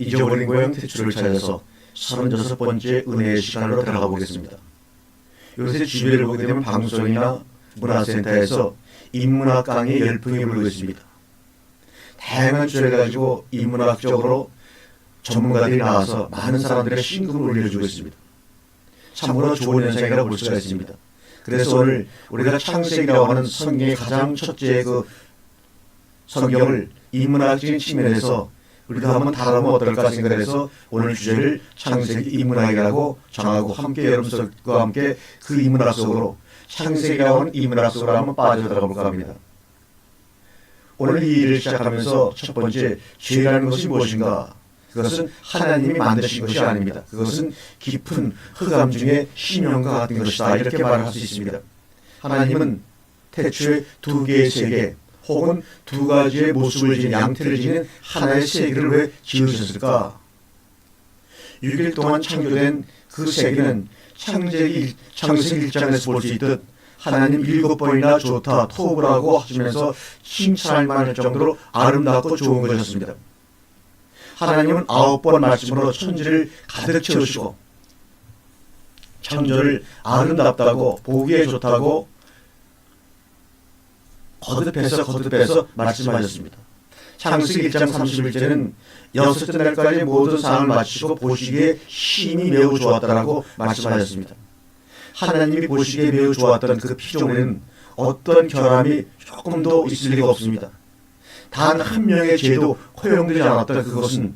잊어버린 고향 태초를 찾아서 36번째 은혜의 시간으로 들어가 보겠습니다. 요새 주변을 보게 되면 방송이나 문화센터에서 인문학 강의 열풍이 불고 있습니다. 다양한 주제를 가지고 인문학적으로 전문가들이 나와서 많은 사람들의 심금을 올려주고 있습니다. 참으로 좋은 현상이라고 볼 수가 있습니다. 그래서 오늘 우리가 창세기라고 하는 성경의 가장 첫째 그 성경을 인문학적인 측면에서 우리도 한번 다뤄보면 어떨까 생각해서 오늘 주제를 창세기 인문학이라고 정하고 함께 여러분들과 함께 그 인문학 속으로 창세기라고 하는 인문학 속으로 한번 빠져들어가 볼까 합니다. 오늘 이 일을 시작하면서 첫 번째 죄라는 것이 무엇인가? 그것은 하나님이 만드신 것이 아닙니다. 그것은 깊은 흑암 중에 심령과 같은 것이다. 이렇게 말할 수 있습니다. 하나님은 태초에 두 개의 세계 혹은 두 가지의 모습을 지닌 양태를 지닌 하나의 세계를 왜 지으셨을까? 6일 동안 창조된 그 세계는 창세기 1장에서 볼 수 있듯 하나님 7번이나 좋다, 토브라고 하시면서 칭찬할 만할 정도로 아름답고 좋은 것이었습니다. 하나님은 9번 말씀으로 천지를 가득 채우시고 창조를 아름답다고 보기에 좋다고 거듭해서 말씀하셨습니다. 창세기 1장 31절에는 여섯째 날까지 모든 상을 마치고 보시기에 심히 매우 좋았다라고 말씀하셨습니다. 하나님이 보시기에 매우 좋았던 그 피조물에는 어떤 결함이 조금도 있을 리가 없습니다. 단 한 명의 죄도 허용되지 않았던 그것은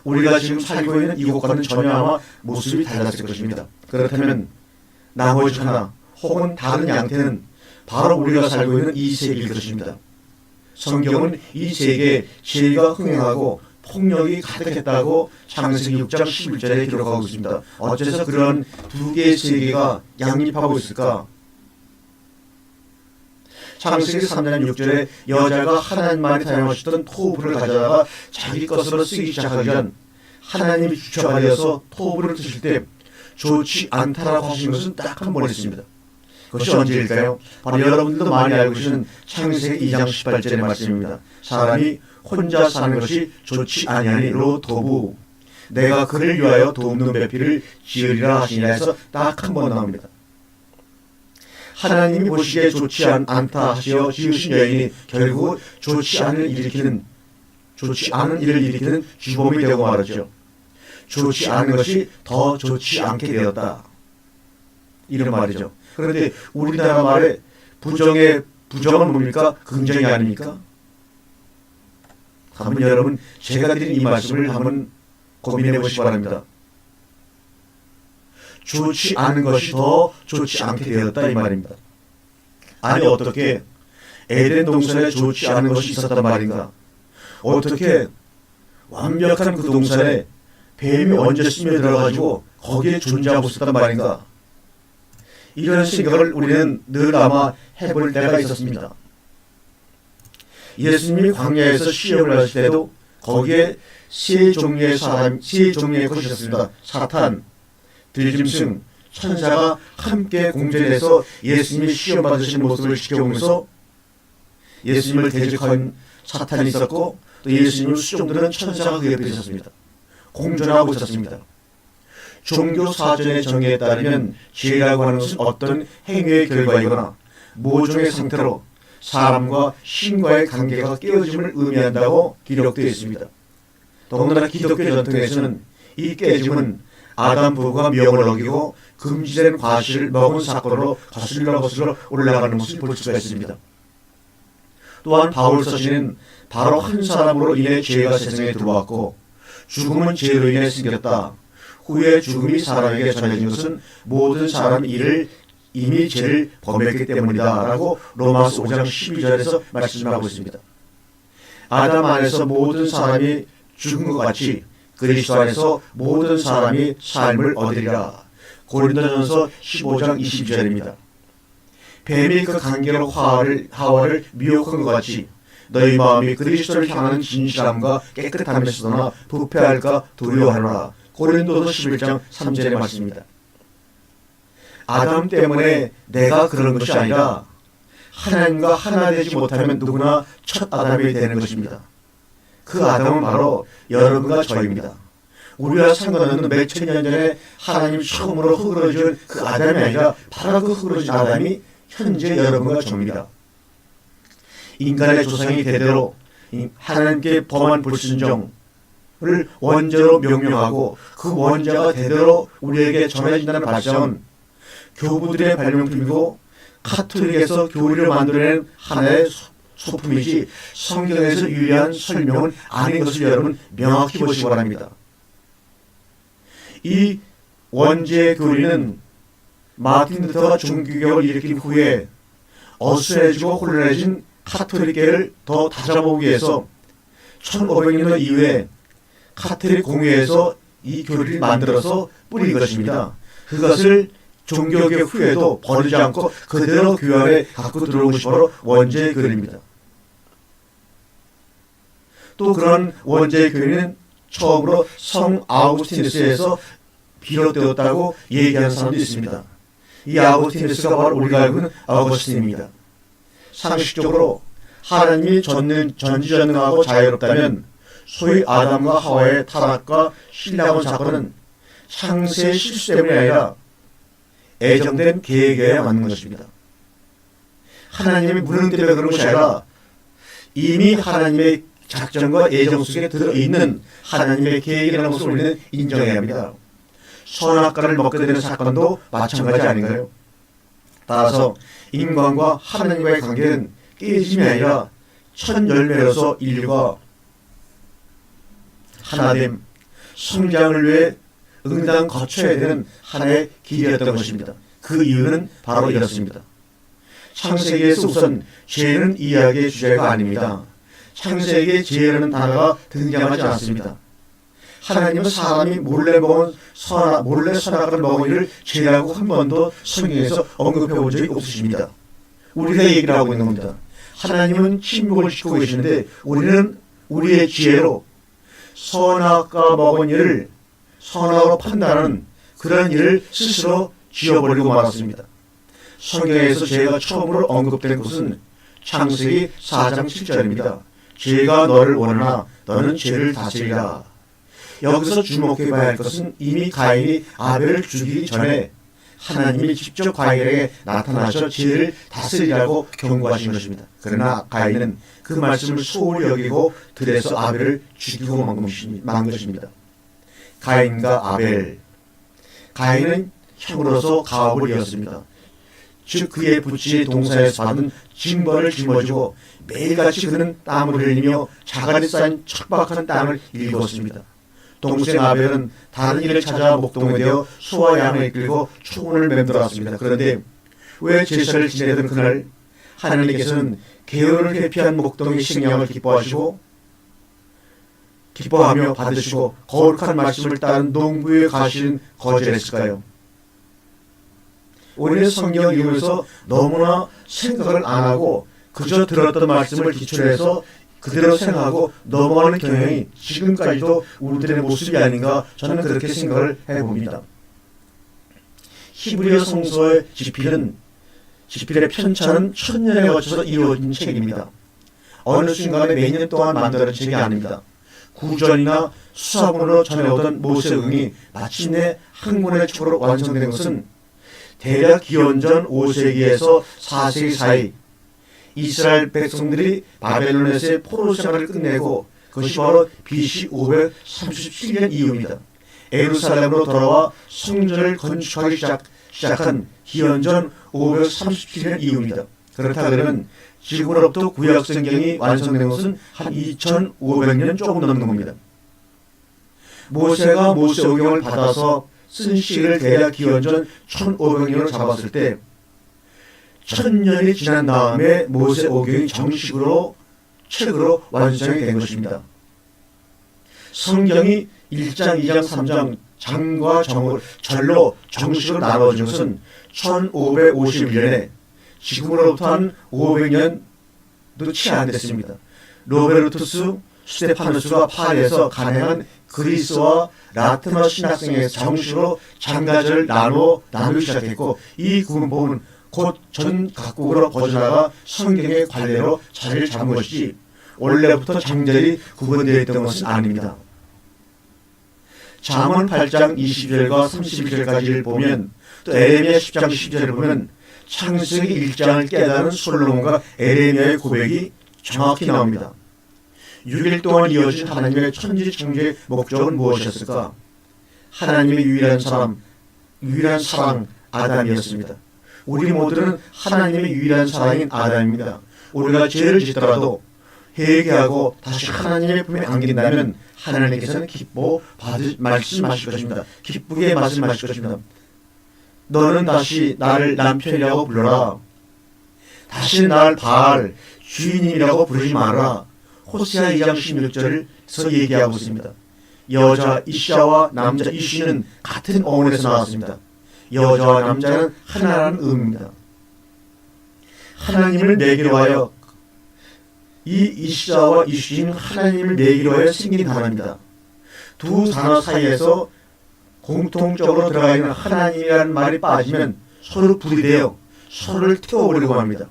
우리가 지금 살고 있는 이곳과는 전혀 아마 모습이 달랐을 것입니다. 그렇다면 나머지 하나 혹은 다른 양태는 바로 우리가 살고 있는 이 세계일 것입니다. 성경은 이 세계에 죄가 흥행하고 폭력이 가득했다고 창세기 6장 11절에 기록하고 있습니다. 어째서 그런 두 개의 세계가 양립하고 있을까? 창세기 3장 6절에 여자가 하나님만이 사용하셨던 토브를 가져다가 자기 것으로 쓰기 시작하기 전 하나님이 주체가 되어서 토브를 쓰실 때 좋지 않다라고 하신 것은 딱 한 번 있습니다. 그것이 언제일까요? 바로 여러분들도 많이 알고 계시는 창세기 2장 18절의 말씀입니다. 사람이 혼자 사는 것이 좋지 아니하니 로토부 내가 그를 위하여 돕는 배필을 지으리라 하시니라 해서 딱 한 번 나옵니다. 하나님이 보시기에 좋지 않다 하시어 지으신 여인이 결국 좋지 않은 일을 일으키는 주범이 되고 말았죠. 좋지 않은 것이 더 좋지 않게 되었다. 이런 말이죠. 그런데 우리나라 말에 부정은 뭡니까? 긍정이 아닙니까? 한번 여러분 제가 드린 이 말씀을 한번 고민해 보시기 바랍니다. 좋지 않은 것이 더 좋지 않게 되었다 이 말입니다. 아니 어떻게 에덴 동산에 좋지 않은 것이 있었단 말인가? 어떻게 완벽한 그 동산에 뱀이 언제 스며들어가지고 거기에 존재하고 있었단 말인가? 이런 생각을 우리는 늘 아마 해볼 때가 있었습니다. 예수님이 광야에서 시험을 하실 때도 거기에 세 종류의 것이 있었습니다. 사탄, 들짐승, 천사가 함께 공존해서 예수님이 시험 받으신 모습을 지켜보면서 예수님을 대적한 사탄이 있었고 또 예수님을 수종드는 천사가 그 옆에 있었습니다. 공존하고 있었습니다. 종교 사전의 정의에 따르면 죄라고 하는 것은 어떤 행위의 결과이거나 모종의 상태로 사람과 신과의 관계가 깨어짐을 의미한다고 기록되어 있습니다. 더군다나 기독교 전통에서는 이 깨짐은 아담 부부가 명을 어기고 금지된 과실을 먹은 사건으로 거슬러 올라가는 것을 볼 수가 있습니다. 또한 바울 서신은 바로 한 사람으로 인해 죄가 세상에 들어왔고 죽음은 죄로 인해 생겼다. 후에 죽음이 사람에게 전해진 것은 모든 사람이 이미 죄를 범했기 때문이다 라고 로마서 5장 12절에서 말씀하고 있습니다. 아담 안에서 모든 사람이 죽은 것 같이 그리스도 안에서 모든 사람이 삶을 얻으리라. 고린도전서 15장 22절입니다. 뱀이 그 간계로 하와를 미혹한 것 같이 너희 마음이 그리스도를 향하는 진실함과 깨끗함에서 떠나 부패할까 두려워하노라. 고린도서 11장 3절의 말씀입니다. 아담 때문에 내가 그런 것이 아니라 하나님과 하나 되지 못하면 누구나 첫 아담이 되는 것입니다. 그 아담은 바로 여러분과 저입니다. 우리와 상관없는 몇천 년 전에 하나님이 처음으로 흙으로 지은 그 아담이 아니라 바로 그 흙으로 지은 아담이 현재 여러분과 저입니다. 인간의 조상이 대대로 하나님께 범한 불순종을 원죄로 명명하고 그 원죄가 대대로 우리에게 전해진다는 발상은 교부들의 발명품이고 카톨릭에서 교리를 만들어낸 하나의 소품이지 성경에서 유리한 설명은 아닌 것을 여러분 명확히 보시기 바랍니다. 이 원죄 교리는 마틴 루터가 종교개혁을 일으킨 후에 어수선해지고 혼란해진 카톨릭계를 더 다잡아오기 위해서 1500년 이후에 카톨릭 공회에서 이 교리를 만들어서 뿌린 것입니다. 그것을 종교개혁 후에도 버리지 않고 그대로 교회 안에 갖고 들어온 것이 바로 원죄 교리입니다. 또 그런 원죄 교리는 처음으로 성 아우구스티누스에서 비롯되었다고 얘기하는 사람도 있습니다. 이 아우구스티누스가 바로 우리가 알고 있는 아우구스틴입니다. 상식적으로 하나님이 전지전능하고 자유롭다면 소위 아담과 하와의 타락과 신라원 사건은 창세의 실수 때문이 아니라 애정된 계획이어야 맞는 것입니다. 하나님이 무능 때문에 그런 것이 아니라 이미 하나님의 작전과 애정 속에 들어있는 하나님의 계획이라는 것을 우리는 인정해야 합니다. 선악과를 먹게 되는 사건도 마찬가지 아닌가요? 따라서 인간과 하나님과의 관계는 깨짐이 아니라 첫 열매로서 인류가 하나됨, 성장을 위해 응당 거쳐야 되는 하나의 길이었던 것입니다. 그 이유는 바로 이렇습니다. 창세기에서 우선 죄는 이야기의 주제가 아닙니다. 창세기에 죄라는 단어가 등장하지 않습니다. 하나님은 사람이 몰래 선악을 먹은 일을 죄라고 한 번도 성경에서 언급해 본 적이 없으십니다. 우리가 얘기를 하고 있는 겁니다. 하나님은 침묵을 지키고 계시는데 우리는 우리의 지혜로 선악과 먹은 일을 선악으로 판단하는 그런 일을 스스로 지어버리고 말았습니다. 성경에서 죄가 처음으로 언급된 것은 창세기 4장 7절입니다. 죄가 너를 원하나 너는 죄를 다스리라. 여기서 주목해 봐야 할 것은 이미 가인이 아벨을 죽이기 전에 하나님이 직접 가인에게 나타나셔 죄를 다스리라고 경고하신 것입니다. 그러나 가인은 그 말씀을 소홀히 여기고 들에서 아벨을 죽이고 만 것입니다. 가인과 아벨. 가인은 형으로서 가업을 이었습니다. 즉 그의 부친의 동산에서 받은 징벌을 짊어지고 매일같이 그는 땀을 흘리며 자갈이 쌓인 척박한 땅을 일궜습니다. 동생 아벨은 다른 일을 찾아 목동에 되어 소와 양을 이끌고 초원을 맴돌았습니다. 그런데 왜 제사를 지내던 그날 하나님께서는 계율을 회피한 목동의 식량을 기뻐하며 받으시고 거룩한 말씀을 따른 농부의 가시는 거절했을까요? 우리는 성경을 읽으면서 너무나 생각을 안 하고 그저 들었던 말씀을 기초해서 그대로 생각하고 넘어가는 경향이 지금까지도 우리들의 모습이 아닌가 저는 그렇게 생각을 해봅니다. 히브리어 성서의 지필의 편찬은 1000년에 걸쳐서 이루어진 책입니다. 어느 순간에 몇 년 동안 만들어진 책이 아닙니다. 구전이나 수사본으로 전해오던 모세응이 마침내 한 권의 책으로 완성된 것은 대략 기원전 5세기에서 4세기 사이 이스라엘 백성들이 바벨론에서의 포로 생활을 끝내고 그것이 바로 BC 537년 이후입니다. 예루살렘으로 돌아와 성전을 건축하기 시작한 기원전 537년 이후입니다. 그렇다 그러면 지금으로부터 구약 성경이 완성된 것은 한 2500년 조금 넘는 겁니다. 모세가 모세오경을 받아서 쓴 시를 대략 기원전 1500년으로 잡았을 때 1000년이 지난 다음에 모세오경이 정식으로 책으로 완성이 된 것입니다. 성경이 1장, 2장, 3장 장과 절로 정식으로 나눠진 것은 1551년에 지금으로부터 한 500년도 채 안 됐습니다. 로베르투스 스테파누스가 파리에서 간행한 그리스와 라틴어 신학생에서 정식으로 장가절을 나누기 시작했고 이 구분법은 곧 전 각국으로 퍼져나가 성경의 관례로 자리를 잡은 것이지 원래부터 장절이 구분되어 있던 것은 아닙니다. 잠언 8장 20절과 31절까지를 보면 또 에레미야 10장 10절을 보면 창세기 1장을 깨달은 솔로몬과 에레미야의 고백이 정확히 나옵니다. 6일 동안 이어진 하나님의 천지창조의 목적은 무엇이었을까? 하나님의 유일한 사랑 아담이었습니다. 우리 모두는 하나님의 유일한 사랑인 아담입니다. 우리가 죄를 짓더라도 회개하고 다시 하나님의 품에 안긴다면 하나님께서는 말씀하실 것입니다. 기쁘게 말씀하실 것입니다. 너는 다시 나를 남편이라고 불러라. 다시 나를 바알 주인이라고 부르지 마라. 호세아 2장 16절에서 얘기하고 있습니다. 여자 이샤와 남자 이쉬는 같은 어원에서 나왔습니다. 여자와 남자는 하나라는 의미입니다. 하나님을 매기로 하여 이 이샤와 이쉬는 하나님을 매기로 하여 생긴 단어입니다. 두 단어 사이에서 공통적으로 들어가 있는 하나님이라는 말이 빠지면 서로 분리되어 서로를 태워버리고 합니다.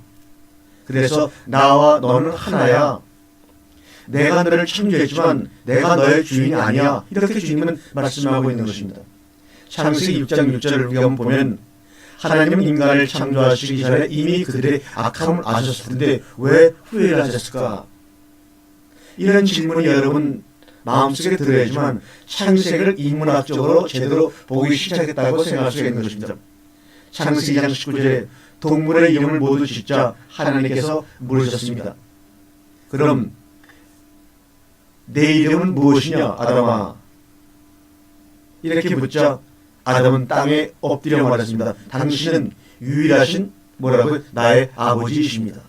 그래서 나와 너는 하나야. 내가 너를 창조했지만 내가 너의 주인이 아니야. 이렇게 주님은 말씀하고 있는 것입니다. 창세기 6장 6절을 우리가 보면 하나님은 인간을 창조하시기 전에 이미 그들의 악함을 아셨을 텐데 왜 후회를 하셨을까? 이런 질문이 여러분 마음속에 들어야지만 창세기를 인문학적으로 제대로 보기 시작했다고 생각할 수 있는 것입니다. 창세기 2장 19절에 동물의 이름을 모두 짓자 하나님께서 물으셨습니다. 그럼 내 이름은 무엇이냐 아담아? 이렇게 묻자 아담은 땅에 엎드려 말했습니다. 당신은 유일하신 나의 아버지이십니다.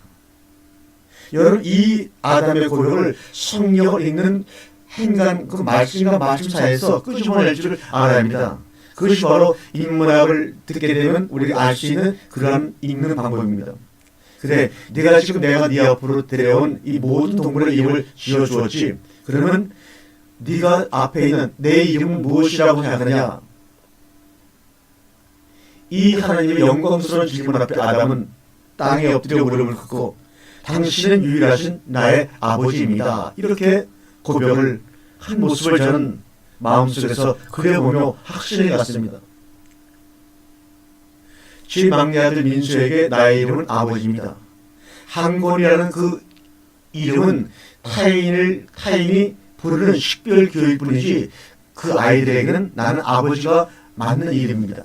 여러분 이 아담의 고백을 성경을 읽는 행간 그 말씀과 말씀 사이에서 끄집어낼 줄 알아야 합니다. 그것이 바로 인문학을 듣게 되면 우리가 알 수 있는 그러한 읽는 방법입니다. 그래, 내가 지금 내가 네 앞으로 데려온 이 모든 동물의 이름을 지어주었지. 그러면 네가 앞에 있는 내 이름은 무엇이라고 생각하느냐? 이 하나님의 영광스러운 질문 앞에 아담은 땅에 엎드려 무릎을 꿇고 당신은 유일하신 나의 아버지입니다. 이렇게 고백을 한 모습을 저는 마음속에서 그려보며 확신을 갖습니다. 제 막내 아들 민수에게 나의 이름은 아버지입니다. 항곤이라는 그 이름은 타인이 부르는 식별 교육일 뿐이지 그 아이들에게는 나는 아버지가 맞는 이름입니다.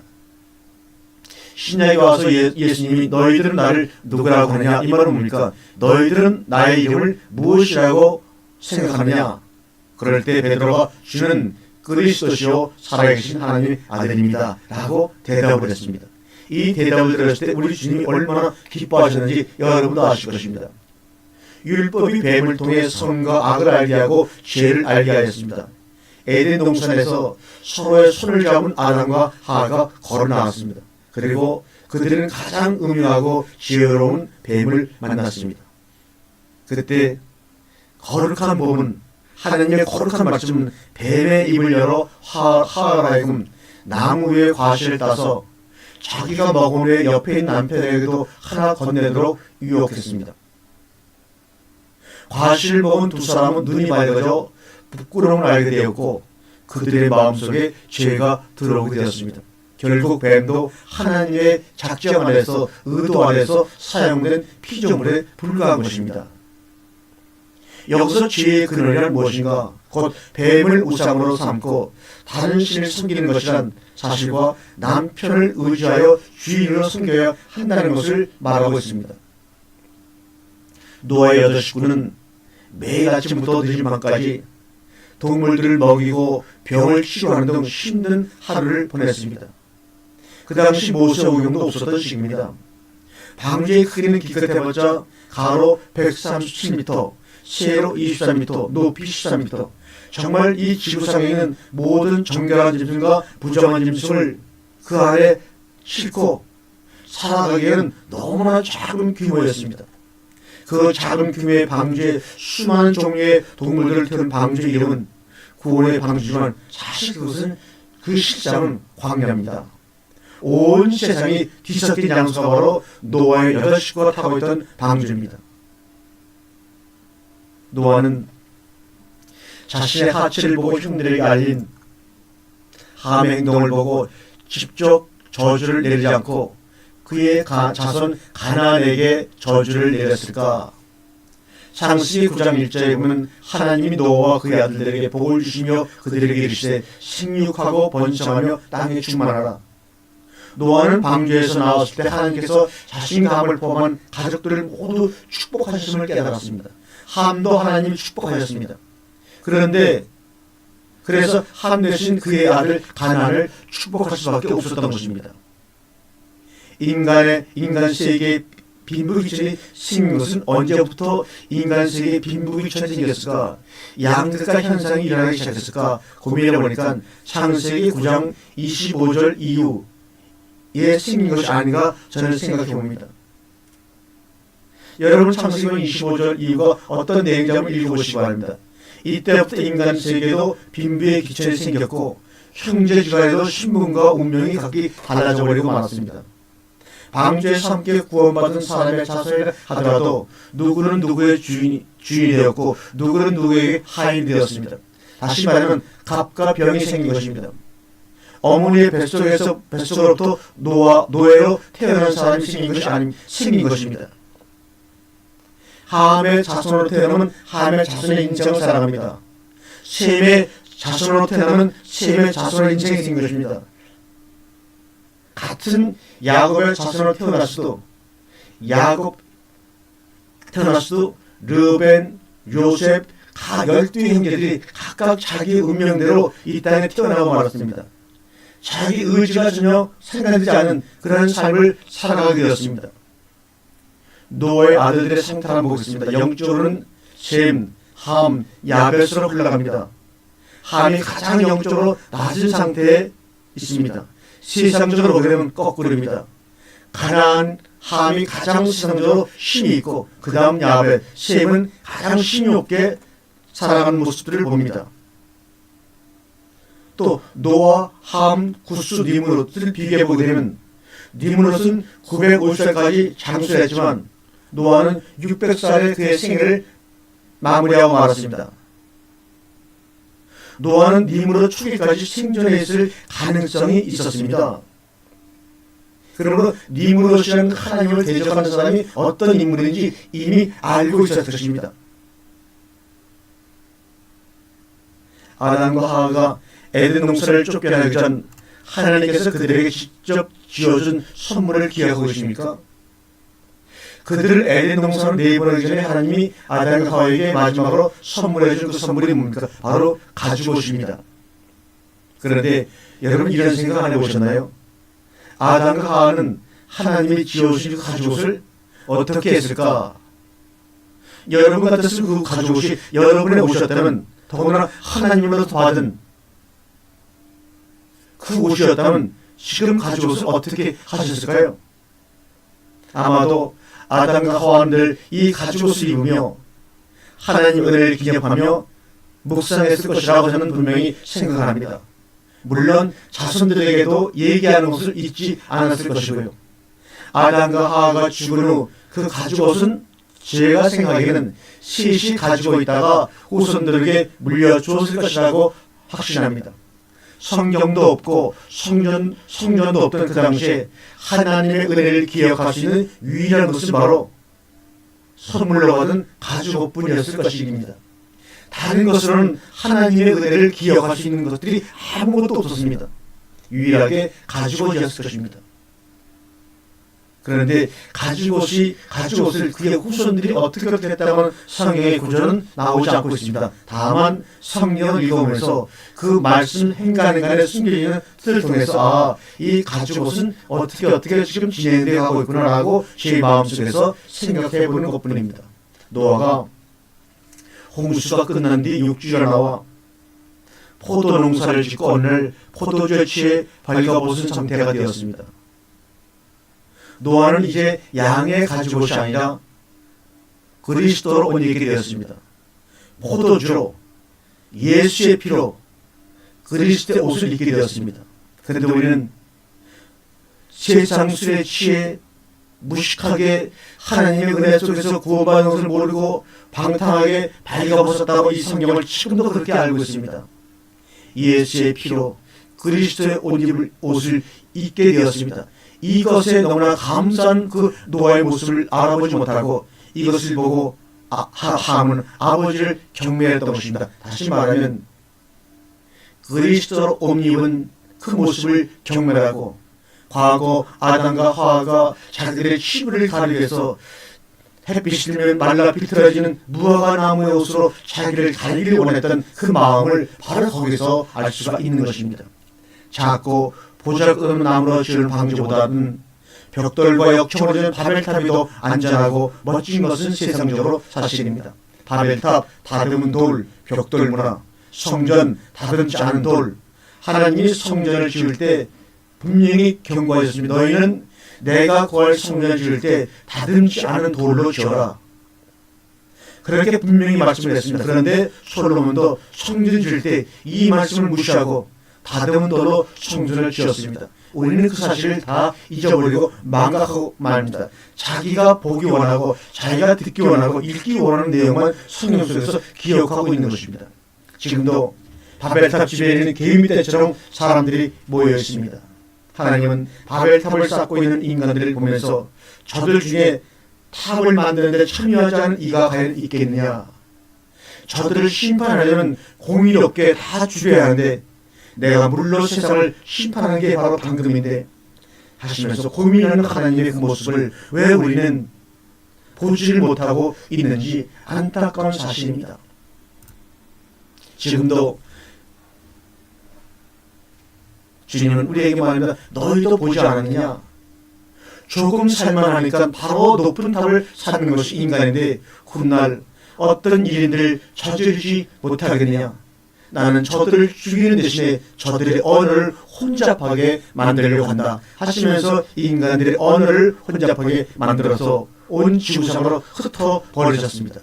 신약에 와서 예수님이 너희들은 나를 누구라고 하느냐 이 말은 뭡니까? 너희들은 나의 이름을 무엇이라고 생각하느냐? 그럴 때 베드로가 주는 그리스도시요 살아계신 하나님의 아들입니다 라고 대답을 했습니다. 이 대답을 들었을 때 우리 주님이 얼마나 기뻐하셨는지 여러분도 아실 것입니다. 율법이 뱀을 통해 선과 악을 알게 하고 죄를 알게 하였습니다. 에덴 동산에서 서로의 손을 잡은 아담과 하와가 걸어 나왔습니다. 그리고 그들은 가장 음흉하고 지혜로운 뱀을 만났습니다. 그때 거룩한 법은 하나님의 거룩한 말씀은 뱀의 입을 열어 하와라 하여금 나무 위에 과실을 따서 자기가 먹은 후에 옆에 있는 남편에게도 하나 건네도록 유혹했습니다. 과실을 먹은 두 사람은 눈이 맑아져 부끄러움을 알게 되었고 그들의 마음속에 죄가 들어오게 되었습니다. 결국 뱀도 하나님의 작정 안에서 의도 안에서 사용된 피조물에 불과한 것입니다. 여기서 죄의 근원이란 무엇인가? 곧 뱀을 우상으로 삼고 다른 신을 섬기는 것이란 사실과 남편을 의지하여 주인으로 섬겨야 한다는 것을 말하고 있습니다. 노아의 8 식구는 매일 아침부터 늦은 밤까지 동물들을 먹이고 병을 치료하는 등 힘든 하루를 보냈습니다. 그 당시 모세오경도 없었던 시기입니다. 방주의 크기는 기껏 해봤자 가로 137m, 세로 23m, 높이 13m. 정말 이 지구상에 있는 모든 정결한 짐승과 부정한 짐승을 그 안에 싣고 살아가기에는 너무나 작은 규모였습니다. 그 작은 규모의 방주에 수많은 종류의 동물들을 태운 방주의 이름은 구원의 방주지만 사실 그것은 그 실상은 광야입니다. 온 세상이 뒤섞인 장소가 바로 노아의 8 식구가 타고 있던 방주입니다. 노아는 자신의 하체를 보고 형들에게 알린 함의 행동을 보고 직접 저주를 내리지 않고 그의 자손 가나안에게 저주를 내렸을까? 창세기 9장 1절에 보면 하나님이 노아와 그의 아들들에게 복을 주시며 그들에게 이르시되 생육하고 번성하며 땅에 충만하라. 노아는 방주에서 나왔을 때 하나님께서 자신감을 포함한 가족들을 모두 축복하셨음을 깨달았습니다. 함도 하나님이 축복하셨습니다. 그래서 함 대신 그의 아들 가나안을 축복할 수밖에 없었던 것입니다. 인간 세계에 빈부귀천이 생긴 것은 언제부터 인간 세계에 빈부귀천이 생겼을까? 양극화 현상이 일어나기 시작했을까? 고민해 보니까 창세기 9장 25절 이후에 생긴 것이 아닌가 저는 생각해 봅니다. 여러분 창세기 25절 이후가 어떤 내용인지 한번 읽어보시기 바랍니다. 이때부터 인간 세계도 빈부의 기천이 생겼고 형제지간에도 신분과 운명이 각기 달라져 버리고 말았습니다. 방주에서 함께 구원받은 사람의 자손이라 하더라도 누구는 누구의 주인이 되었고 누구는 누구에게 하인이 되었습니다. 다시 말하면 갑과 병이 생긴 것입니다. 어머니의 뱃속으로부터 노예로 태어난 사람이 생긴 것입니다. 함의 자손으로 태어나면 함의 자손의 인생을 살아갑니다. 셈의 자손으로 태어나면 셈의 자손의 인생이 생긴 것입니다. 같은 야곱의 자손으로 태어났어도 르벤, 요셉, 12의 형제들이 각각 자기의 운명대로 이 땅에 태어나고 말았습니다. 자기 의지가 전혀 상관되지 않은 그런 삶을 살아가게 되었습니다. 노아의 아들들의 상태를 한번 보겠습니다. 영적으로는 셈, 함, 야벳으로 흘러갑니다. 함이 가장 영적으로 낮은 상태에 있습니다. 세상적으로 보게 되면 거꾸로입니다. 가나안, 함이 가장 세상적으로 힘이 있고 그 다음 야벳, 셈은 가장 힘이 없게 살아가는 모습들을 봅니다. 또 노아, 함, 구스, 니므롯을 비교해보게 되면 니므롯은 950살까지 장수를 했지만 노아는 600살에 그의 생애를 마무리하고 말았습니다. 노아는 니므롯 초기까지 생존해 있을 가능성이 있었습니다. 그러므로 니므롯이라는 하나님을 대적하는 사람이 어떤 인물인지 이미 알고 있었을 것입니다. 아담과 하와가 에덴 동산을 쫓겨나기 전 하나님께서 그들에게 직접 지어준 선물을 기억하고 계십니까? 그들을 에덴 동산으로 내보내기 전에 하나님이 아담과 하와에게 마지막으로 선물해준 그 선물이 뭡니까? 바로 가죽옷입니다. 그런데 여러분 이런 생각 안 해보셨나요? 아담과 하와는 하나님이 지어주신 그 가죽옷을 어떻게 했을까? 여러분 같았으면 그 가죽옷이 여러분의 옷이었다면 더구나 하나님으로부터 받은 그 옷이었다면 지금 가죽옷을 어떻게 하셨을까요? 아마도 아담과 하와는 이 가죽옷을 입으며 하나님 은혜를 기념하며 묵상했을 것이라고 저는 분명히 생각합니다. 물론 자손들에게도 얘기하는 것을 잊지 않았을 것이고요. 아담과 하와가 죽은 후 그 가죽옷은 제가 생각하기에는 셋이 가지고 있다가 후손들에게 물려주었을 것이라고 확신합니다. 성경도 없고 성전도 없던 그 당시에 하나님의 은혜를 기억할 수 있는 유일한 것은 바로 선물로 받은 가죽옷뿐이었을 것입니다. 다른 것으로는 하나님의 은혜를 기억할 수 있는 것들이 아무것도 없었습니다. 유일하게 가죽옷이었을 것입니다. 그런데 가죽옷을 그의 후손들이 어떻게 했다고는 성경의 구절은 나오지 않고 있습니다. 다만 성경을 읽어보면서 그 말씀 행간에 숨겨있는 뜻을 통해서 이 가죽옷은 어떻게 지금 진행되어 가고 있구나라고 제 마음속에서 생각해보는 것뿐입니다. 노아가 홍수가 끝난 뒤 6주가 나와 포도 농사를 짓고 어느 날 포도주에 취해 발가벗은 상태가 되었습니다. 노아는 이제 양의 가죽옷이 아니라 그리스도로 옷 입게 되었습니다. 포도주로 예수의 피로 그리스도의 옷을 입게 되었습니다. 그런데 우리는 세상 술에 취해 무식하게 하나님의 은혜 속에서 구원받은 것을 모르고 방탕하게 발가벗었다고 이 성경을 지금도 그렇게 알고 있습니다. 예수의 피로 그리스도의 옷을 입게 되었습니다. 이것에 너무나 감사한 그 노아의 모습을 알아보지 못하고 이것을 보고 함은 아버지를 경멸했던 것입니다. 다시 말하면 그리스도로 옷 입은 그 모습을 경멸하고 과거 아담과 하와가 자기들의 치부를 가리기 위해서 햇빛이 들면 말라 비틀어지는 무화과 나무의 옷으로 자기를 가리기를 원했던 그 마음을 바로 거기서 알 수가 있는 것입니다. 작고 보잘것없는 나무로 지은 방주보다는 벽돌과 역청으로 지은 바벨탑이 더 안전하고 멋진 것은 세상적으로 사실입니다. 바벨탑, 다듬은 돌, 벽돌 문화, 성전, 다듬지 않은 돌. 하나님이 성전을 지을 때 분명히 경고하셨습니다. 너희는 내가 거할 성전을 지을 때 다듬지 않은 돌로 지어라. 그렇게 분명히 말씀을 했습니다. 그런데 솔로몬도 성전 지을 때 이 말씀을 무시하고 다듬은 돌로 성전을 지었습니다. 우리는 그 사실을 다 잊어버리고 망각하고 말합니다. 자기가 보기 원하고 자기가 듣기 원하고 읽기 원하는 내용만 성경 속에서 기억하고 있는 것입니다. 지금도 바벨탑 집에 있는 개미떼처럼 사람들이 모여 있습니다. 하나님은 바벨탑을 쌓고 있는 인간들을 보면서 저들 중에 탑을 만드는 데 참여하지 않은 이가 과연 있겠느냐. 저들을 심판하려면 공의롭게 다 죽여야 하는데 내가 물로 세상을 심판하는 게 바로 방금인데 하시면서 고민하는 하나님의 그 모습을 왜 우리는 보지를 못하고 있는지 안타까운 사실입니다. 지금도 주님은 우리에게 말합니다. 너희도 보지 않았느냐? 조금 살만하니까 바로 높은 탑을 쌓는 것이 인간인데 훗날 어떤 일인들을 저지르지 못하겠느냐? 나는 저들을 죽이는 대신에 저들의 언어를 혼잡하게 만들려고 한다 하시면서 인간들의 언어를 혼잡하게 만들어서 온 지구상으로 흩어 버리셨습니다.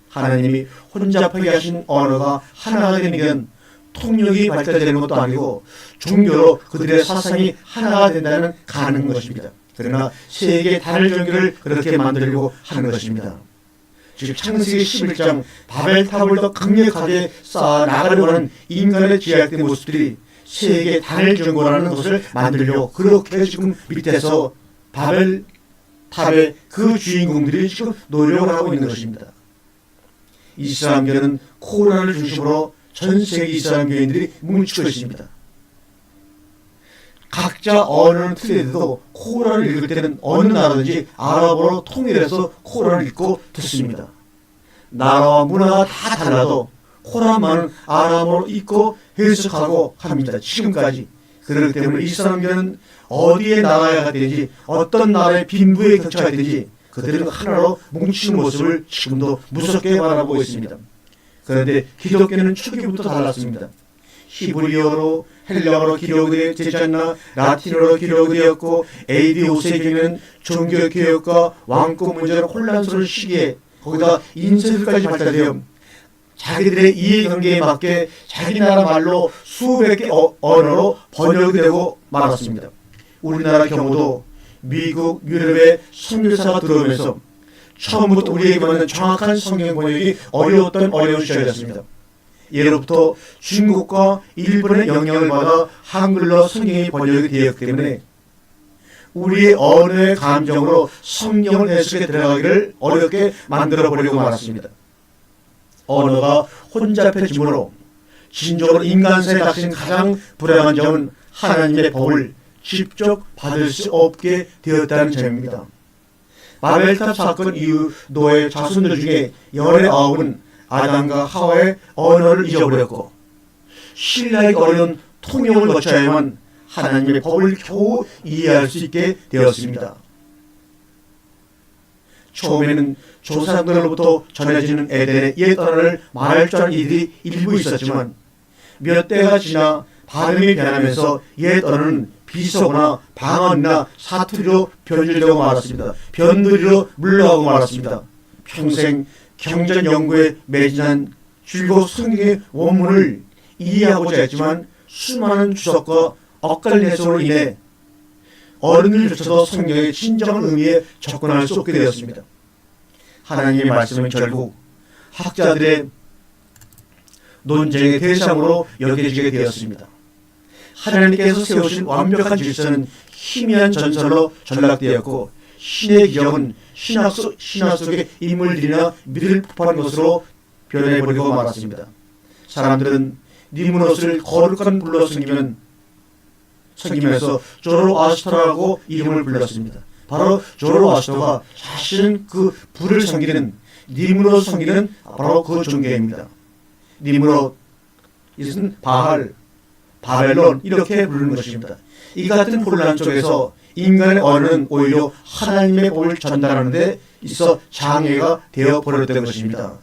하나님이 혼잡하게 하신 언어가 하나가 되는 건 통역이 발달되는 것도 아니고 종교로 그들의 사상이 하나가 된다는 가능한 것입니다. 그러나 세계 단일 종교를 그렇게 만들려고 하는 것입니다. 즉 창세기 11장 바벨탑을 더 강력하게 쌓아 나가려고 하는 인간의 제약된 모습들이 세계 단일 종교라는 것을 만들려고 그렇게 지금 밑에서 바벨탑의 그 주인공들이 지금 노력을 하고 있는 것입니다. 이슬람교는 코란을 중심으로 전 세계 이슬람 교인들이 뭉치고 있습니다. 각자 언어는 틀리더라도 코란을 읽을 때는 어느 나라든지 아랍어로 통일해서 코란을 읽고 듣습니다. 나라와 문화가 다 달라도 코란만은 아랍어로 읽고 해석하고 합니다. 지금까지. 그렇기 때문에 이슬람교는 어디에 나라가 되든지 어떤 나라의 빈부의 격차가 되든지 그들은 하나로 뭉치는 모습을 지금도 무섭게 바라보고 있습니다. 그런데 기독교는 초기부터 달랐습니다. 히브리어로 헬라어로 기록이 되지 않나 라틴어로 기록이 되었고 AD 5세기에는 종교개혁과 왕권 문제로 혼란스러운 시기에 거기다 인쇄술까지 발달되어 자기들의 이해관계에 맞게 자기 나라 말로 수백 개 언어로 번역이 되고 말았습니다. 우리나라 경우도 미국, 유럽의 선교사가 들어오면서 처음부터 우리에게 맞는 정확한 성경 번역이 어려운 시절이었습니다. 예로부터 중국과 일본의 영향을 받아 한글로 성경이 번역이 되었기 때문에 우리의 언어의 감정으로 성경을 해석에 들어가기를 어렵게 만들어버리고 말았습니다. 언어가 혼잡해지므로 진정으로 인간사에 닥친 가장 불행한 점은 하나님의 법을 직접 받을 수 없게 되었다는 점입니다. 바벨탑 사건 이후 노아의 자손들 중에 19은 아담과 하와의 언어를 잊어버렸고 신라에게 어려운 통역을 거쳐야만 하나님의 법을 겨우 이해할 수 있게 되었습니다. 처음에는 조상들로부터 전해지는 에덴의 옛 언어를 말할 줄 아는 이들이 일부 있었지만 몇 대가 지나 발음이 변하면서 옛 언어는 비속어나 방언이나 사투리로 변질되고 말았습니다. 변두리로 물러가고 말았습니다. 평생 경전 연구에 매진한 줄곧 성경의 원문을 이해하고자 했지만 수많은 주석과 엇갈린 해석으로 인해 어른을 거쳐서 성경의 진정한 의미에 접근할 수 없게 되었습니다. 하나님의 말씀은 결국 학자들의 논쟁의 대상으로 여겨지게 되었습니다. 하나님께서 세우신 완벽한 질서는 희미한 전설로 전락되었고 신의 기적은 신학 속의 인물들이나 믿을 법한 것으로 변해버리고 말았습니다. 사람들은 니무롯을 거룩한 불로 섬기면서 조로아스터라고 이름을 불렀습니다. 바로 조로아스터가 자신은 그 불을 섬기는 니무롯을 섬기는 바로 그 종교입니다. 니무롯, 이것은 바알, 바벨론 이렇게 부르는 것입니다. 이 같은 혼란 속에서 인간의 언어는 오히려 하나님의 법을 전달하는 데 있어 장애가 되어버렸던 것입니다.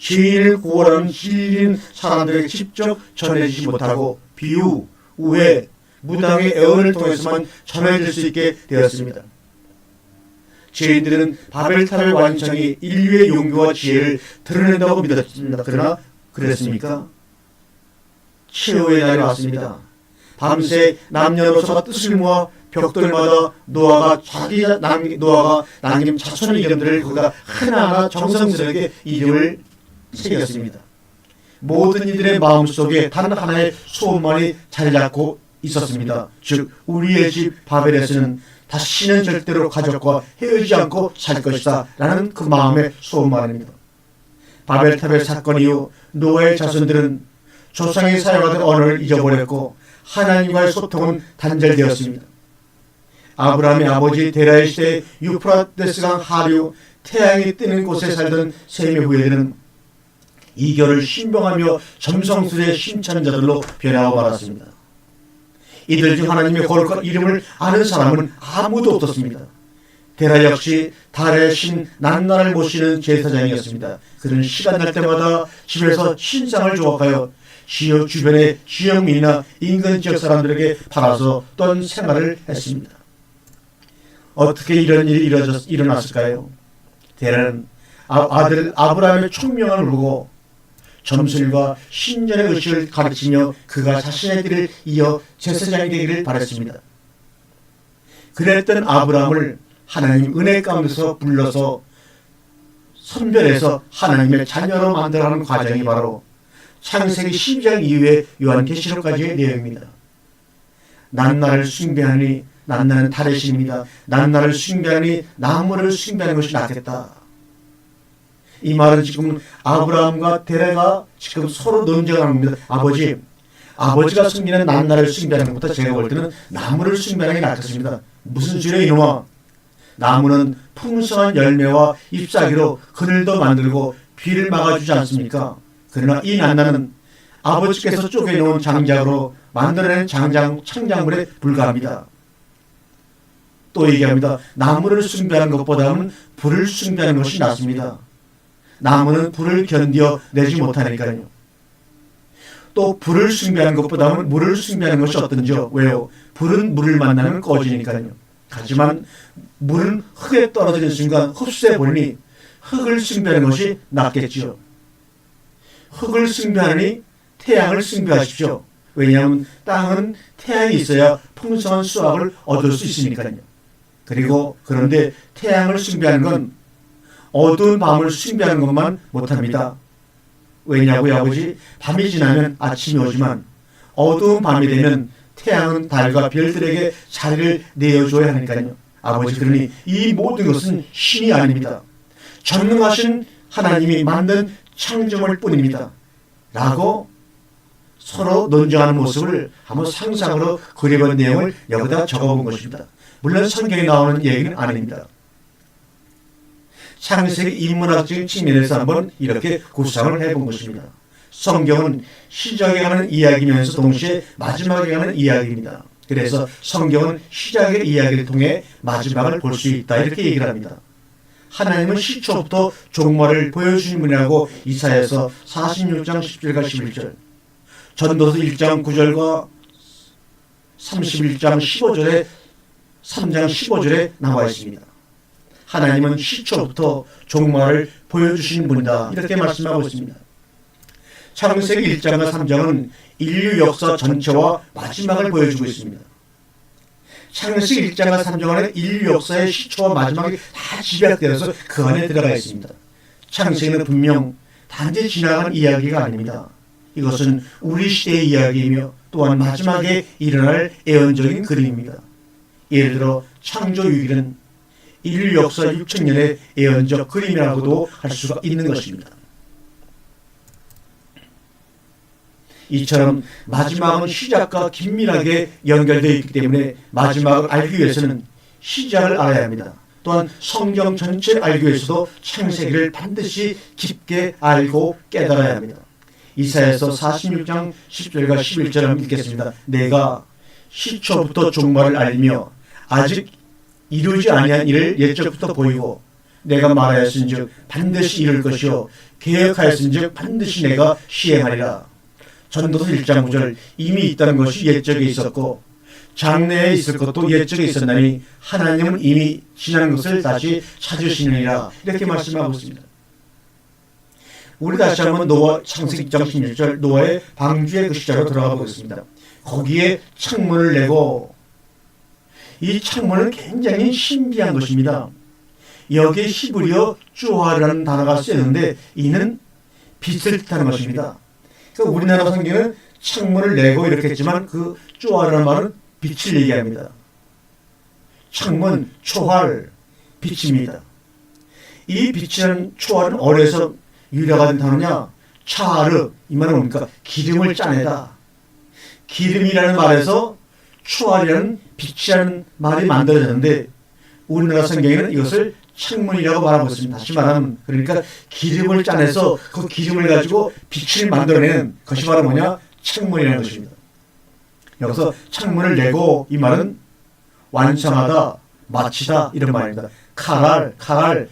죄인을 구원하는 진리인 사람들에게 직접 전해지지 못하고 비유, 우회, 무당의 애언을 통해서만 전해질 수 있게 되었습니다. 죄인들은 바벨탑의 완성이 인류의 용기와 지혜를 드러낸다고 믿었습니다. 그러나 그랬습니까? 최후의 날이 왔습니다. 밤새 남녀노소가 뜻을 모아 벽돌마다 노아가 남긴 자손의 이름들을 그가 하나하나 정성스럽게 이름을 새겼습니다. 모든 이들의 마음속에 단 하나의 소원만이 자리 잡고 있었습니다. 즉 우리의 집 바벨에서는 다시는 절대로 가족과 헤어지지 않고 살 것이다 라는 그 마음의 소원만입니다. 바벨탑의 사건 이후 노아의 자손들은 조상이 사용하던 언어를 잊어버렸고 하나님과의 소통은 단절되었습니다. 아브라함의 아버지 데라의 시대 유프라테스강 하류 태양이 뜨는 곳에 살던 셈의 후예들은 이교를 신봉하며 점성술의 심찬자들로 변하고 말았습니다. 이들 중 하나님의 거룩한 이름을 아는 사람은 아무도 없었습니다. 데라 역시 달의 신 난나를 모시는 제사장이었습니다. 그는 시간 날 때마다 집에서 신상을 조각하여 지역 주변의 지역민이나 인근 지역 사람들에게 팔아서 떤 생활을 했습니다. 어떻게 이런 일이 일어났을까요? 데라는 아들 아브라함의 총명을 보고 점술과 신전의 의식을 가르치며 그가 자신의 길을 이어 제사장이 되기를 바랐습니다. 그랬던 아브라함을 하나님 은혜 가운데서 불러서 선별해서 하나님의 자녀로 만들어가는 과정이 바로 창세기 12장 이후에 요한계시록까지의 내용입니다. 난나를 숭배하니 난나는 달의 신입니다. 난나를 숭배하니 나무를 숭배하는 것이 낫겠다. 이 말은 지금 아브라함과 데라가 지금 서로 논쟁하는 겁니다. 아버지가 숨기는 난나를 숭배하는 것보다 제가 볼 때는 나무를 숭배하는 게 낫겠습니다. 무슨 소리야 이놈아. 나무는 풍성한 열매와 잎사귀로 그늘도 만들고 비를 막아주지 않습니까? 그러나 이 난나는 아버지께서 쪼개놓은 장작으로 만들어낸 창작물에 불과합니다. 또 얘기합니다. 나무를 숭배하는 것보다는 불을 숭배하는 것이 낫습니다. 나무는 불을 견뎌내지 못하니까요. 또 불을 숭배하는 것보다는 물을 숭배하는 것이 어떤지요? 왜요? 불은 물을 만나면 꺼지니까요. 하지만 물은 흙에 떨어지는 순간 흡수해 버리니 흙을 숭배하는 것이 낫겠지요. 흙을 숭배하니 태양을 숭배하십시오. 왜냐하면 땅은 태양이 있어야 풍성한 수확을 얻을 수 있으니까요. 그리고 그런데 태양을 숭배하는 건 어두운 밤을 숭배하는 것만 못합니다. 왜냐고요, 아버지? 밤이 지나면 아침이 오지만 어두운 밤이 되면 태양은 달과 별들에게 자리를 내어줘야 하니까요. 아버지, 그러니 이 모든 것은 신이 아닙니다. 전능하신 하나님이 만든 창조물 뿐입니다. 라고 서로 논쟁하는 모습을 한번 상상으로 그려본 내용을 여기다 적어본 것입니다. 물론 성경에 나오는 얘기는 아닙니다. 창세기 인문학적인 측면에서 한번 이렇게 구상을 해본 것입니다. 성경은 시작에 가는 이야기면서 동시에 마지막에 가는 이야기입니다. 그래서 성경은 시작의 이야기를 통해 마지막을 볼 수 있다 이렇게 얘기를 합니다. 하나님은 시초부터 종말을 보여주신 분이라고 이사야서 46장 10절과 11절, 전도서 1장 9절과 31장 15절에 3장 15절에 나와 있습니다. 하나님은 시초부터 종말을 보여주신 분이다 이렇게 말씀하고 있습니다. 창세기 1장과 3장은 인류 역사 전체와 마지막을 보여주고 있습니다. 창세기 1장과 3장은 인류 역사의 시초와 마지막이 다 집약되어서 그 안에 들어가 있습니다. 창세기는 분명 단지 지나간 이야기가 아닙니다. 이것은 우리 시대의 이야기이며 또한 마지막에 일어날 예언적인 그림입니다. 예를 들어 창조 6일은 인류 역사 6천년의 예언적 그림이라고도 할 수가 있는 것입니다. 이처럼 마지막은 시작과 긴밀하게 연결되어 있기 때문에 마지막을 알기 위해서는 시작을 알아야 합니다. 또한 성경 전체를 알기 위해서도 창세기를 반드시 깊게 알고 깨달아야 합니다. 이사야서 46장 10절과 11절을 읽겠습니다. 내가 시초부터 종말을 알며 아직 이루지 아니한 일을 옛적부터 보이고 내가 말하였은즉 반드시 이룰 것이요 계획하였은즉 반드시 내가 시행하리라. 전도서 1장 9절 이미 있다는 것이 옛적에 있었고 장래에 있을 것도 옛적에 있었나니 하나님은 이미 지난 것을 다시 찾으시느니라. 이렇게 말씀하고 있습니다. 우리 다시 한번 노아 창세기 2장 16절 노아의 방주의 그 시작으로 들어가 보겠습니다. 거기에 창문을 내고 이 창문은 굉장히 신비한 것입니다. 여기에 히브리어 쭈아라는 단어가 쓰였는데 이는 빛을 뜻하는 것입니다. 그러니까 우리나라 성경은 창문을 내고 이렇게 했지만 그 쭈아라는 말은 빛을 얘기합니다. 창문, 초활, 빛입니다. 이 빛이라는 초활은 어디서 유래가 된 단어냐? 차르, 이 말은 뭡니까? 기름을 짜내다. 기름이라는 말에서 초활이라는 빛이라는 말이 만들어졌는데 우리나라 성경에는 이것을 창문이라고 말하고 있습니다. 다시 말하면 그러니까 기름을 짜내서 그 기름을 가지고 빛을 만들어내는 것이 바로 뭐냐? 창문이라는 것입니다. 여기서 창문을 내고 이 말은 완성하다, 마치다 이런 말입니다. 칼알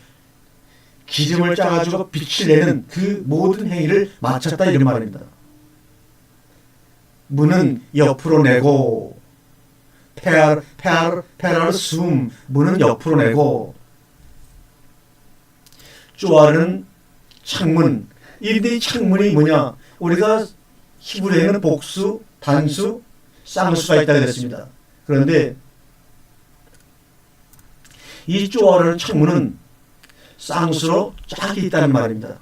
기름을 짜가지고 빛을 내는 그 모든 행위를 마쳤다 이런 말입니다. 문은 옆으로 내고 페라르 숨 문은 옆으로 내고 쪼아르는 창문. 이 창문이 뭐냐? 우리가 히브리어에는 복수, 단수, 쌍수가 있다고 했습니다. 그런데 이 쪼아르는 창문은 쌍수로 짝이 있다는 말입니다.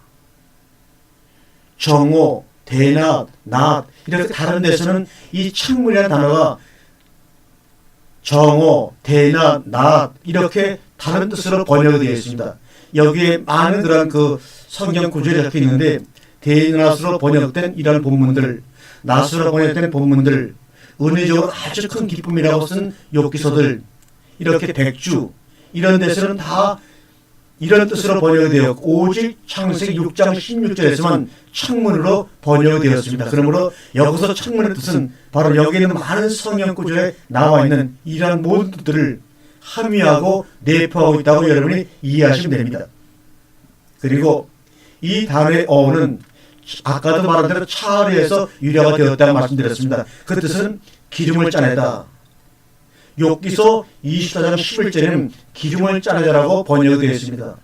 정오, 대낮, 낮 이렇게 다른 데서는 이 창문이라는 단어가 정오, 대낮, 낮 이렇게 다른 뜻으로 번역이 되어 있습니다. 여기에 많은 그런 그 성경 구절이 적혀 있는데 대낮으로 번역된 이런 본문들, 낮으로 번역된 본문들, 은혜적으로 아주 큰 기쁨이라고 쓴 욥기서들, 이렇게 백주 이런 데서는 다 이런 뜻으로 번역이 되었고 오직 창세기 6장 16절에서만 창문으로 번역이 되었습니다. 그러므로 여기서 창문의 뜻은 바로 여기 있는 많은 성경 구절에 나와 있는 이러한 모든 뜻들을 함유하고 내포하고 있다고 여러분이 이해하시면 됩니다. 그리고 이 단어의 어는 아까도 말한 대로 차르에서 유래가 되었다고 말씀드렸습니다. 그 뜻은 기름을 짜내다. 욥기서 24장 11절에는 기름을 짜내다라고 번역이 되어 있습니다.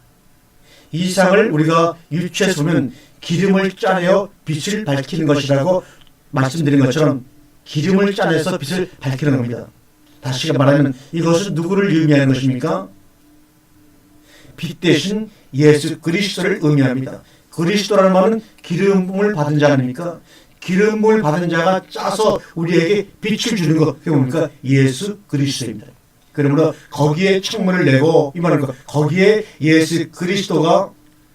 이 상을 우리가 유추해서 보면 기름을 짜내어 빛을 밝히는 것이라고 말씀드린 것처럼 기름을 짜내서 빛을 밝히는 겁니다. 다시 말하면 이것은 누구를 의미하는 것입니까? 빛 대신 예수 그리스도를 의미합니다. 그리스도라는 말은 기름을 받은 자 아닙니까? 기름을 받은 자가 짜서 우리에게 빛을 주는 것, 그게 뭡니까? 예수 그리스도입니다. 그러므로 거기에 창문을 내고 이 말은 거기에 예수 그리스도가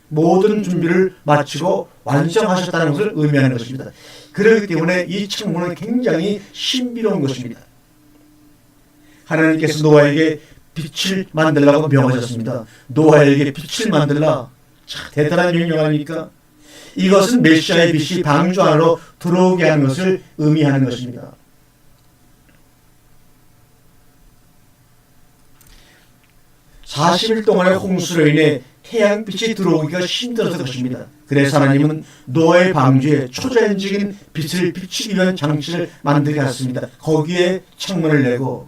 모든 준비를 마치고 완성하셨다는 것을 의미하는 것입니다. 그렇기 때문에 이 창문은 굉장히 신비로운 것입니다. 하나님께서 노아에게 빛을 만들라고 명하셨습니다. 노아에게 빛을 만들라. 참 대단한 명령 아닙니까? 이것은 메시아의 빛이 방주 안으로 들어오게 하는 것을 의미하는 것입니다. (40일) 동안의 홍수로 인해 태양빛이 들어오기가 힘들어서 것입니다. 그래서 하나님은 노아의 방주에 초자연적인 빛을 비추기 위한 장치를 만들게 하였습니다. 거기에 창문을 내고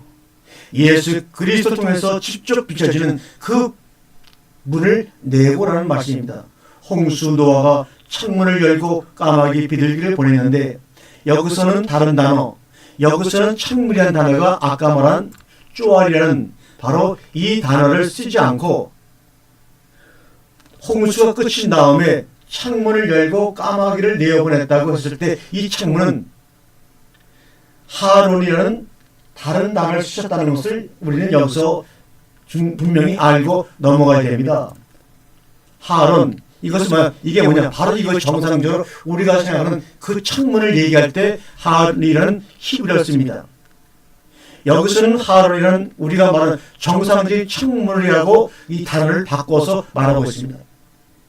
예수 그리스도 통해서 직접 비춰지는 그 문을 내고라는 말씀입니다. 홍수 노아가 창문을 열고 까마귀 비둘기를 보냈는데 여기서는 다른 단어, 여기서는 창문이라는 단어가 아까 말한 쪼알이라는 바로 이 단어를 쓰지 않고 홍수가 끝인 다음에 창문을 열고 까마귀를 내어보냈다고 했을 때 이 창문은 하론이라는 다른 당을 쓰셨다는 것을 우리는 여기서 분명히 알고 넘어가야 됩니다. 하론, 이것은 이게 뭐냐? 바로 이것이 정상적으로 우리가 생각하는 그 창문을 얘기할 때 하론이라는 히브리어를 씁니다. 여기서는 하론이라는 우리가 말하는 정상적인 창문이라고 이 단어를 바꿔서 말하고 있습니다.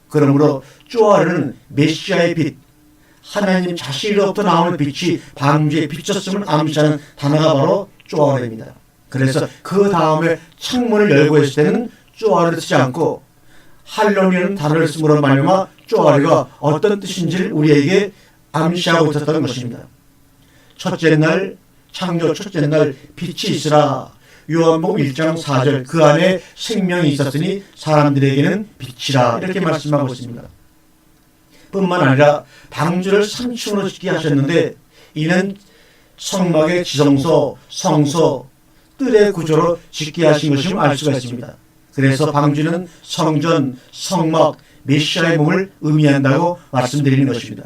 그러므로 쪼아르는 메시아의 빛, 하나님 자신으로부터 나오는 빛이 방주에 비쳤음을 암시하는 단어가 바로 쪼아르입니다. 그래서 그 다음에 창문을 열고 있을 때는 쪼아르를 쓰지 않고 할론이라는 단어를 쓰므로 말미암아 쪼아르가 어떤 뜻인지를 우리에게 암시하고 있었다는 것입니다. 첫째 날, 창조 첫째 날 빛이 있으라. 요한복음 1장 4절, 그 안에 생명이 있었으니 사람들에게는 빛이라, 이렇게 말씀하고 있습니다. 뿐만 아니라 방주를 3층으로 짓게 하셨는데 이는 성막의 지성소, 성소, 뜰의 구조로 짓게 하신 것임을 알 수가 있습니다. 그래서 방주는 성전, 성막, 메시아의 몸을 의미한다고 말씀드리는 것입니다.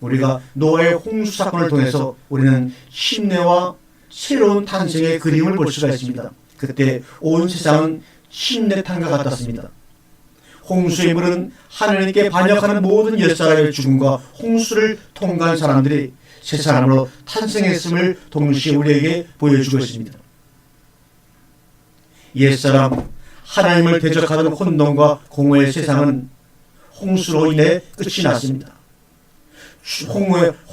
우리가 노아의 홍수 사건을 통해서 우리는 심내와 새로운 탄생의 그림을 볼 수가 있습니다. 그때 온 세상은 심내탄과 같았습니다. 홍수의 물은 하나님께 반역하는 모든 옛사람의 죽음과 홍수를 통과한 사람들이 새 사람으로 탄생했음을 동시에 우리에게 보여주고 있습니다. 옛사람, 하나님을 대적하던 혼돈과 공허의 세상은 홍수로 인해 끝이 났습니다.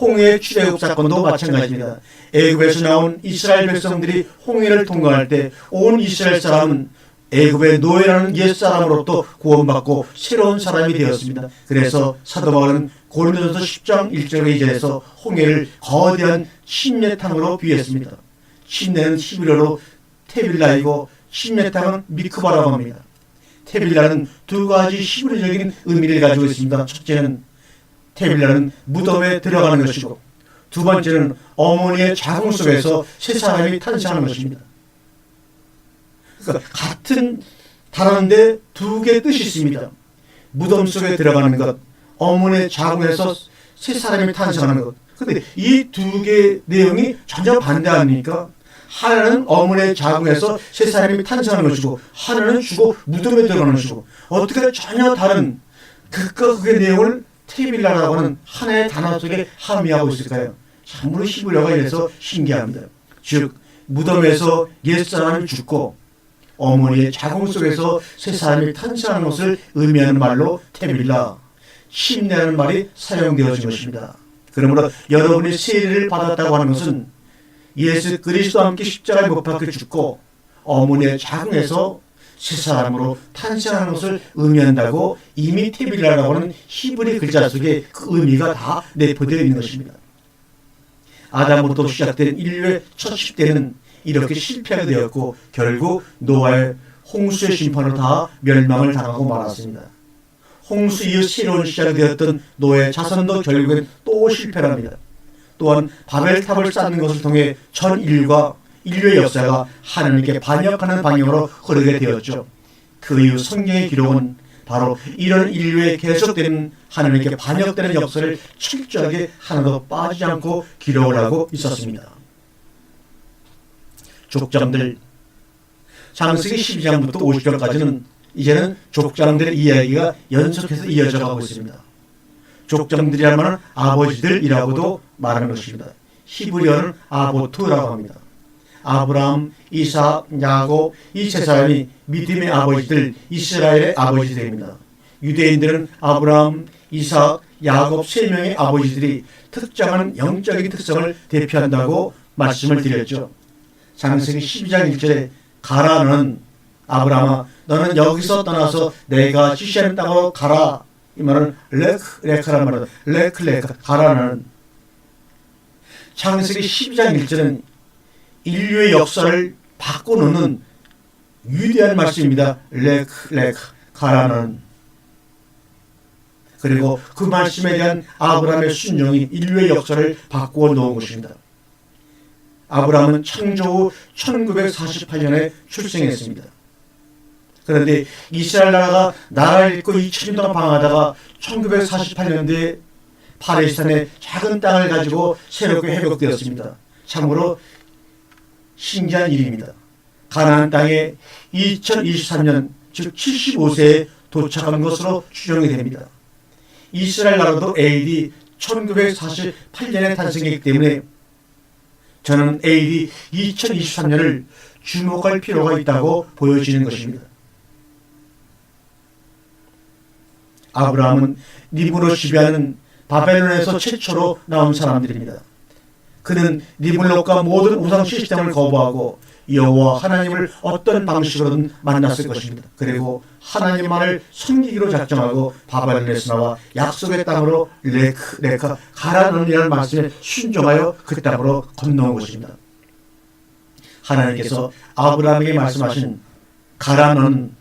홍해의 출애굽 사건도 마찬가지입니다. 애굽에서 나온 이스라엘 백성들이 홍해를 통과할 때 온 이스라엘 사람은 애굽의 노예라는 옛사람으로부터 구원받고 새로운 사람이 되었습니다. 그래서 사도 바울은 고린도전서 10장 1절에 2절에서 홍해를 거대한 침례탕으로 비유했습니다. 침례는 히브리어로 테빌라이고 침례탕은 미크바라고 합니다. 테빌라는 두 가지 히브리적인 의미를 가지고 있습니다. 첫째는 테빌라는 무덤에 들어가는 것이고, 두 번째는 어머니의 자궁 속에서 새 사람이 탄생하는 것입니다. 그러니까 같은 단어인데 두 개의 뜻이 있습니다. 무덤 속에 들어가는 것, 어머니의 자궁에서 새 사람이 탄생하는 것. 그런데 이 두 개의 내용이 전혀 반대 아닙니까? 하나는 어머니의 자궁에서 새 사람이 탄생하는 것이고, 하나는 죽어 무덤에 들어가는 것이고, 어떻게 전혀 다른 그의 내용을 테빌라라고 하는 하나의 단어 속에 함의하고 있을까요? 참으로 히브리어가 이래서 신기합니다. 즉 무덤에서 옛사람이 죽고 어머니의 자궁 속에서 새 사람이 탄생하는 것을 의미하는 말로 테빌라, 심내라는 말이 사용되어진 것입니다. 그러므로 여러분이 세례를 받았다고 하는 것은 예수 그리스도와 함께 십자가에 못 박혀 죽고 어머니의 자궁에서 새 사람으로 탄생하는 것을 의미한다고 이미 테빌라라고 하는 히브리 글자 속에 그 의미가 다 내포되어 있는 것입니다. 아담으로부터 시작된 인류의 첫 10대는 이렇게 실패하게 되었고 결국 노아의 홍수의 심판으로 다 멸망을 당하고 말았습니다. 홍수 이후 새로운 시작이 되었던 노아의 자손도 결국엔 또 실패합니다. 또한 바벨탑을 쌓는 것을 통해 전 인류의 역사가 하나님께 반역하는 방향으로 흐르게 되었죠. 그 이후 성경의 기록은 바로 이런 인류의 계속되는 하나님께 반역되는 역사를 철저하게 하나도 빠지지 않고 기록을 하고 있었습니다. 족장들, 창세기 12장부터 50장까지는 이제는 족장들의 이야기가 연속해서 이어져 가고 있습니다. 족장들이라면 아버지들이라고도 말하는 것입니다. 히브리어는 아보투라고 합니다. 아브라함, 이삭, 야곱, 이 세 사람이 믿음의 아버지들, 이스라엘의 아버지들입니다. 유대인들은 아브라함, 이삭, 야곱 세 명의 아버지들이 특정한 영적인 특성을 대표한다고 말씀을 드렸죠. 창세기 12장 1절에 가라 너는 아브라함아 너는 여기서 떠나서 내가 지시하는 땅으로 가라. 이 말은 레크라는 말이다. 레크 가라 너는. 창세기 12장 1절은 인류의 역사를 바꿔놓는 위대한 말씀입니다. 레크 가라는. 그리고 그 말씀에 대한 아브라함의 순종이 인류의 역사를 바꾸어 놓은 것입니다. 아브라함은 창조 후 1948년에 출생했습니다. 그런데 이스라엘 나라가 나라를 잃고 2000년 동안 방황하다가 1948년도에 팔레스타인의 작은 땅을 가지고 새롭게 회복되었습니다. 참으로 신기한 일입니다. 가나안 땅에 2023년 즉 75세에 도착한 것으로 추정이 됩니다. 이스라엘 나라도 AD 1948년에 탄생했기 때문에 저는 AD 2023년을 주목할 필요가 있다고 보여지는 것입니다. 아브라함은 니브로 지배하는 바벨론에서 최초로 나온 사람들입니다. 그는 니블롯과 모든 우상 시스템을 거부하고 여호와 하나님을 어떤 방식으로든 만났을 것입니다. 그리고 하나님만을 섬기기로 작정하고 바벨론에서 나와 약속의 땅으로 레카 가라는이라는 말씀에 순종하여 그 땅으로 건너온 것입니다. 하나님께서 아브라함에게 말씀하신 가라는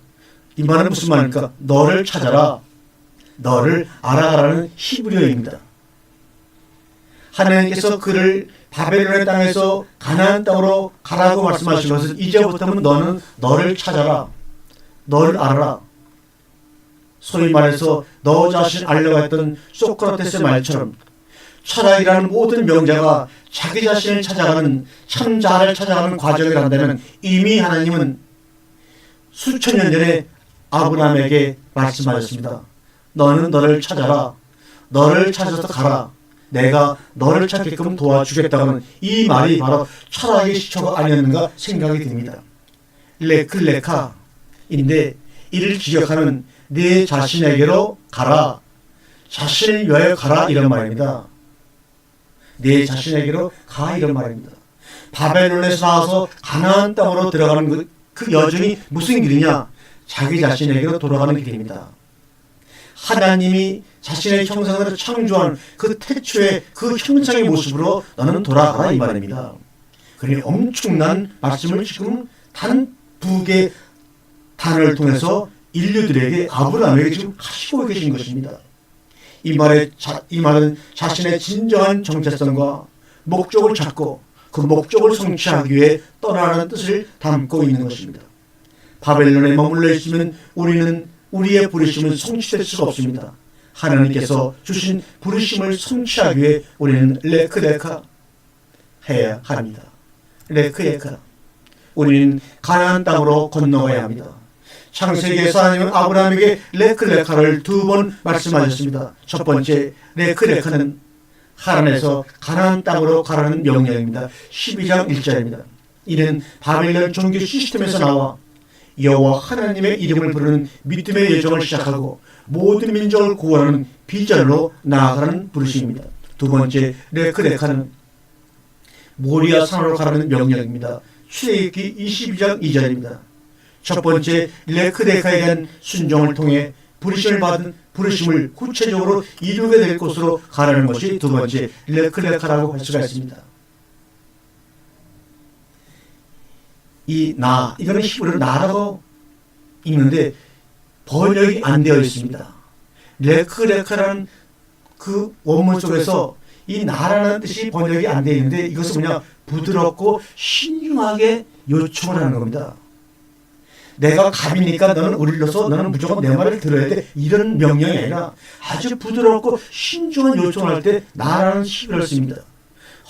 이 말은 무슨 말입니까? 너를 찾아라, 너를 알아가라는 히브리어입니다. 하나님께서 그를 바벨론의 땅에서 가나안 땅으로 가라고 말씀하신 것은 이제부터는 너는 너를 찾아라, 너를 알아라. 소위 말해서 너 자신 알려고 했던 소크라테스의 말처럼 철학이라는 모든 명자가 자기 자신을 찾아가는 참 자아를 찾아가는 과정을 한다면 이미 하나님은 수천 년 전에 아브라함에게 말씀하셨습니다. 너는 너를 찾아라, 너를 찾아서 가라, 내가 너를 찾게끔 도와주겠다는 이 말이 바로 철학의 시초가 아니었는가 생각이 듭니다. 레클레카인데 이를 기억하는 내 자신에게로 가라, 자신을 위하여 가라 이런 말입니다. 내 자신에게로 가 이런 말입니다. 바벨론에서 나와서 가나안 땅으로 들어가는 그 여정이 무슨 길이냐? 자기 자신에게로 돌아가는 길입니다. 하나님이 자신의 형상으로 창조한 그 태초의 그 형상의 모습으로 너는 돌아가라 이 말입니다. 그러니 엄청난 말씀을 지금 단 두 개 단어를 통해서 인류들에게 아브라함에게 지금 하시고 계신 것입니다. 이 말은 자신의 진정한 정체성과 목적을 찾고 그 목적을 성취하기 위해 떠나는 뜻을 담고 있는 것입니다. 바벨론에 머물러 있으면 우리의 부르심은 성취될 수가 없습니다. 하나님께서 주신 부르심을 성취하기 위해 우리는 레크레카 해야 합니다. 레크레카. 우리는 가나안 땅으로 건너가야 합니다. 창세기에서 하나님은 아브라함에게 레크레카를 두 번 말씀하셨습니다. 첫 번째 레크레카는 하란에서 가나안 땅으로 가라는 명령입니다. 12장 1절입니다. 이는 바벨론 종교 시스템에서 나와 여호와 하나님의 이름을 부르는 믿음의 여정을 시작하고 모든 민족을 구원하는 비전으로 나아가는 부르심입니다. 두 번째 레크레카는 모리아 산으로 가라는 명령입니다. 출애굽기 22장 2절입니다. 첫 번째 레크레카에 대한 순종을 통해 부르심을 구체적으로 이루게 될 곳으로 가라는 것이 두 번째 레크레카라고 할 수가 있습니다. 이거는 히브리어로 나라고 읽는데 번역이 안 되어 있습니다. 레크레카라는 그 원문 속에서 이 나라는 뜻이 번역이 안 되어 있는데 이것은 뭐냐? 부드럽고 신중하게 요청을 하는 겁니다. 내가 갑이니까 너는 우릴로서 너는 무조건 내 말을 들어야 돼. 이런 명령이 아니라 아주 부드럽고 신중한 요청을 할 때 나라는 히브리어를 씁니다.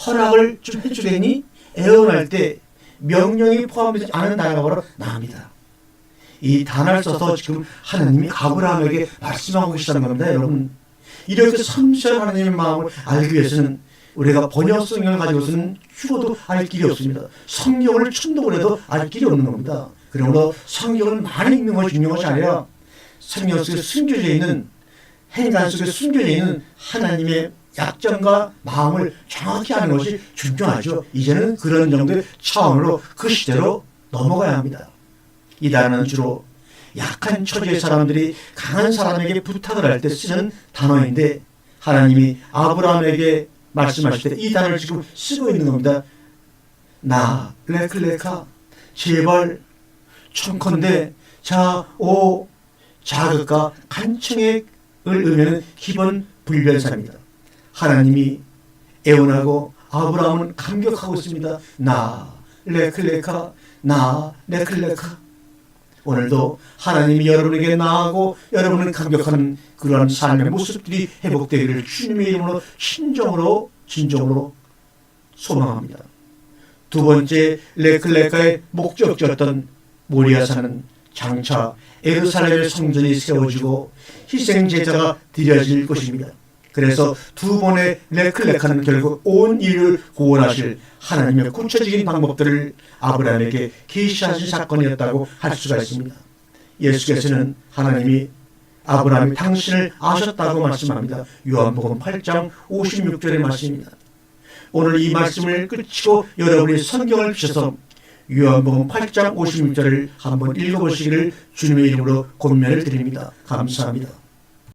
허락을 좀 해주겠니? 애원할 때 명령이 포함되지 않은 단어가 바로 나입니다. 이 단어를 써서 지금 하나님이 아브라함에게 말씀하고 계시다는 겁니다. 여러분, 이렇게 섬세한 하나님의 마음을 알기 위해서는 우리가 번역 성경을 가지고서는 죽어도 알 길이 없습니다. 성경을 천독을 해도 알 길이 없는 겁니다. 그러므로 성경을 많이 읽는 것이 중요한 것이 아니라 성경 속에 숨겨져 있는 행간 속에 숨겨져 있는 하나님의 약점과 마음을 정확히 아는 것이 중요하죠. 이제는 그런 정도의 차원으로 그 시대로 넘어가야 합니다. 이 단어는 주로 약한 처지의 사람들이 강한 사람에게 부탁을 할 때 쓰는 단어인데 하나님이 아브라함에게 말씀하실 때 이 단어를 지금 쓰고 있는 겁니다. 레클레카 제발 청컨대 자극과 간청의 의미는 기본 불변사입니다. 하나님이 애원하고 아브라함은 감격하고 있습니다. 레클레카 오늘도 하나님이 여러분에게 나아가고 여러분을 감격하는 그러한 삶의 모습들이 회복되기를 주님의 이름으로 진정으로 소망합니다. 두 번째 레클레카의 목적지였던 모리아산은 장차 예루살렘의 성전이 세워지고 희생제자가 드려질 것입니다. 그래서 두 번의 레클레카는 결국 온 인류를 구원하실 하나님의 구체적인 방법들을 아브라함에게 계시하신 사건이었다고 할 수가 있습니다. 예수께서는 하나님이 아브라함이 당신을 아셨다고 말씀합니다. 요한복음 8장 56절의 말씀입니다. 오늘 이 말씀을 끝이고 여러분이 성경을 펴셔서 요한복음 8장 56절을 한번 읽어보시기를 주님의 이름으로 권면을 드립니다. 감사합니다.